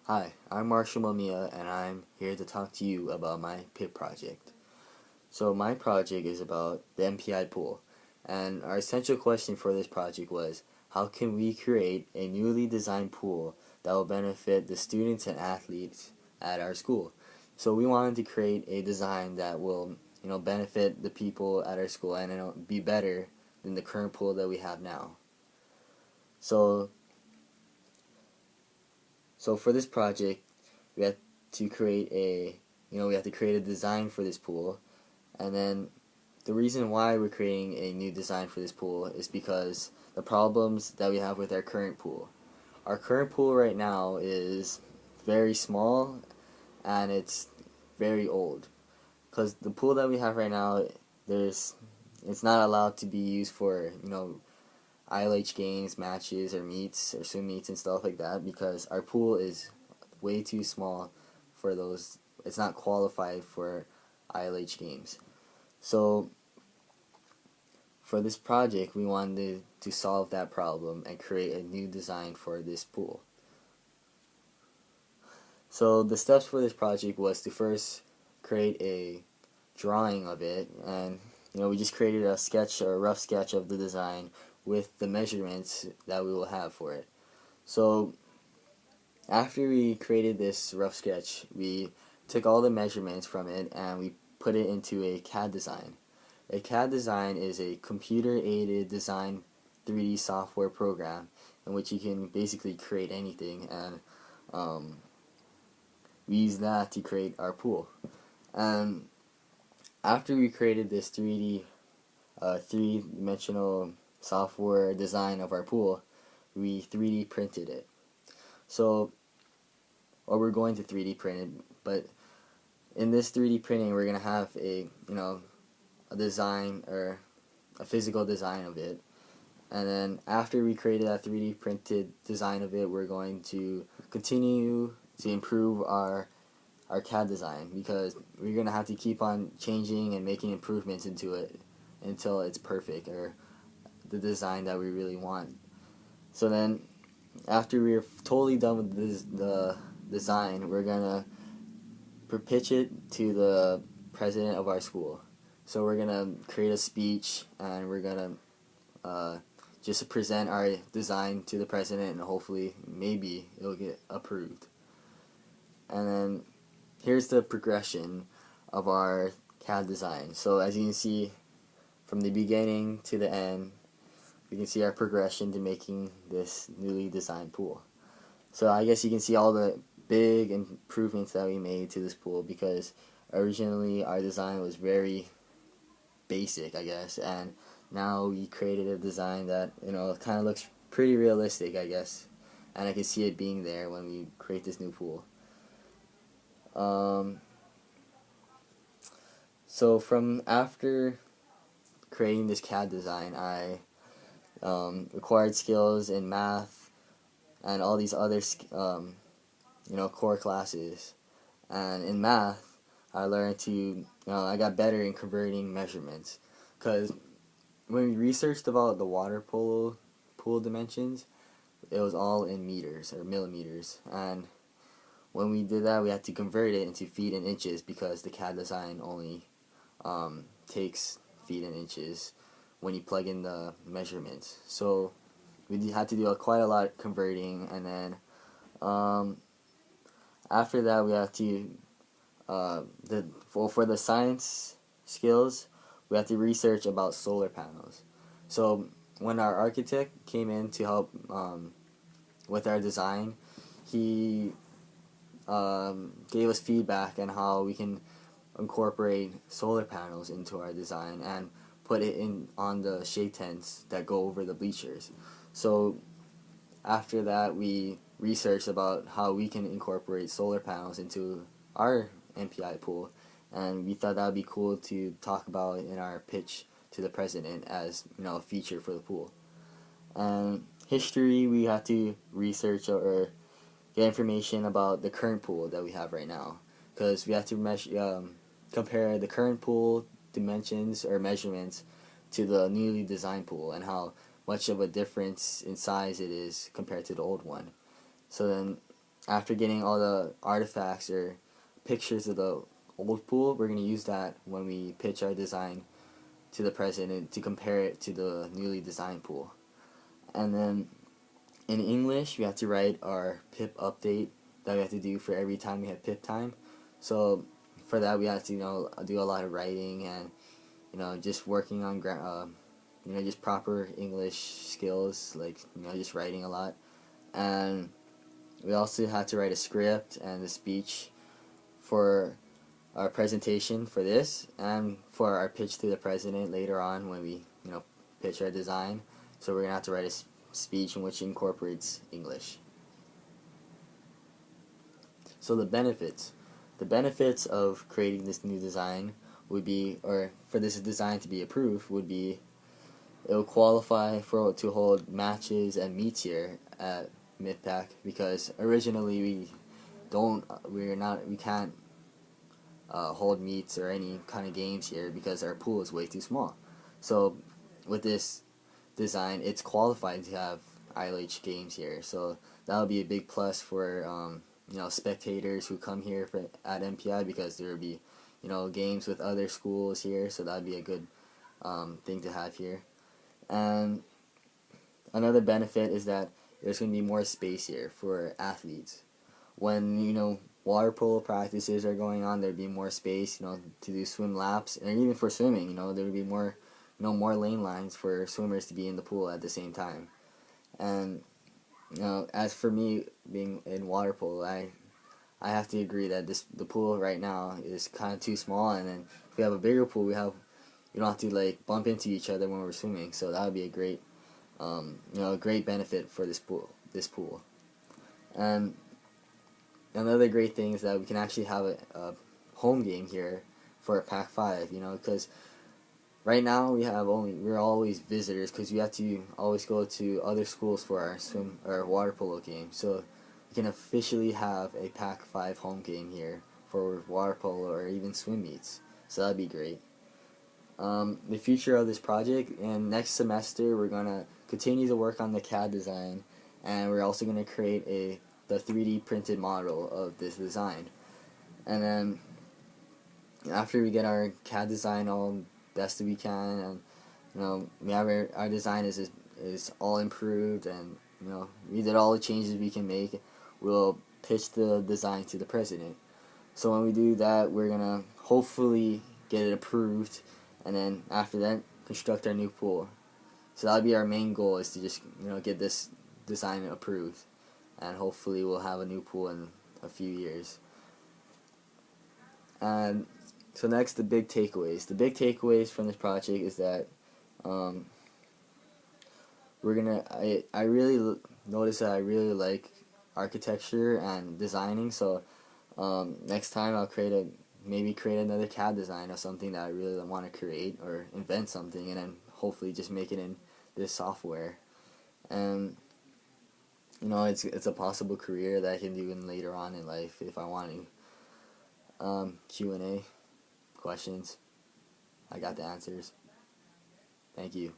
Hi, I'm Marshall Mamiya, and I'm here to talk to you about my PIP project. So my project is about the MPI pool, and our essential question for this project was, how can we create a newly designed pool that will benefit the students and athletes at our school? So we wanted to create a design that will, benefit the people at our school and it'll be better than the current pool that we have now. So, so for this project, we had to create we have to create a design for this pool, and then the reason why we're creating a new design for this pool is because the problems that we have with our current pool. Our current pool right now is very small and it's very old. Because the pool that we have right now, there's it's not allowed to be used for ILH games, matches, or meets, or swim meets and stuff like that because our pool is way too small for those. It's not qualified for ILH games. So for this project, we wanted to solve that problem and create a new design for this pool. So the steps for this project was to first create a drawing of it, and we just created a sketch or a rough sketch of the design with the measurements that we will have for it. So after we created this rough sketch, we took all the measurements from it and we put it into a CAD design. A CAD design is a computer-aided design 3D software program in which you can basically create anything, and we use that to create our pool. And after we created this 3D, three-dimensional software design of our pool, we 3D printed it. So, or we're going to 3D print it, but in this 3D printing, we're gonna have a design or a physical design of it. And then after we created that 3D printed design of it, we're going to continue to improve our CAD design because we're going to have to keep on changing and making improvements into it until it's perfect or the design that we really want. So then after we're totally done with the design, we're going to pitch it to the president of our school. So we're going to create a speech and we're going to just present our design to the president, and hopefully maybe it'll get approved. And then here's the progression of our CAD design. So as you can see, from the beginning to the end, we can see our progression to making this newly designed pool. So I guess you can see all the big improvements that we made to this pool because originally our design was very basic, I guess, and now we created a design that kind of looks pretty realistic, I guess, and I can see it being there when we create this new pool. So from after creating this CAD design, I acquired skills in math and all these other core classes. And in math, I learned I got better in converting measurements because when we researched about the water polo pool dimensions, it was all in meters or millimeters, and when we did that, we had to convert it into feet and inches because the CAD design only takes feet and inches when you plug in the measurements. So we had to do quite a lot of converting, and then after that, we have to for the science skills, we have to research about solar panels. So when our architect came in to help with our design, he gave us feedback on how we can incorporate solar panels into our design and put it in on the shade tents that go over the bleachers. So after that, we researched about how we can incorporate solar panels into our MPI pool, and we thought that would be cool to talk about in our pitch to the president as a feature for the pool. And history, we had to research or get information about the current pool that we have right now, because we have to compare the current pool dimensions or measurements to the newly designed pool and how much of a difference in size it is compared to the old one. So then after getting all the artifacts or pictures of the old pool, we're going to use that when we pitch our design to the president to compare it to the newly designed pool. And then in English, we have to write our pip update that we have to do for every time we have pip time. So for that, we have to do a lot of writing and just working on just proper English skills, like just writing a lot. And we also had to write a script and a speech for our presentation for this and for our pitch to the president later on when we pitch our design. So we're gonna have to write a speech in which incorporates English. So the benefits of creating this new design would be, or for this design to be approved, would be it will qualify to hold matches and meets here at MidPAC, because originally we can't hold meets or any kind of games here because our pool is way too small. So with this design, it's qualified to have ILH games here. So that'll be a big plus for spectators who come here at MPI, because there will be games with other schools here. So that'd be a good thing to have here. And another benefit is that there's going to be more space here for athletes. When water polo practices are going on, there'd be more space to do swim laps, and even for swimming there would be more more lane lines for swimmers to be in the pool at the same time. And as for me being in water polo, I have to agree that the pool right now is kind of too small, and then if we have a bigger pool, we don't have to like bump into each other when we're swimming. So that would be a great great benefit for this pool. And another great thing is that we can actually have a home game here for Pac-5, because right now we're always visitors, because we have to always go to other schools for our swim or water polo game. So we can officially have a Pac-5 home game here for water polo or even swim meets. So that'd be great. The future of this project, and next semester we're gonna continue to work on the CAD design, and we're also gonna create the 3D printed model of this design. And then after we get our CAD design all best we can, and we have our design is all improved, and we did all the changes we can make, we'll pitch the design to the president. So when we do that, we're gonna hopefully get it approved, and then after that, construct our new pool. So that'll be our main goal, is to just get this design approved, and hopefully we'll have a new pool in a few years. And so next, the big takeaways. The big takeaways from this project is that I really noticed that I really like architecture and designing. So next time I'll maybe create another CAD design of something that I really want to create, or invent something, and then hopefully just make it in this software. And it's a possible career that I can do later on in life if I want to. Q&A, questions, I got the answers. Thank you.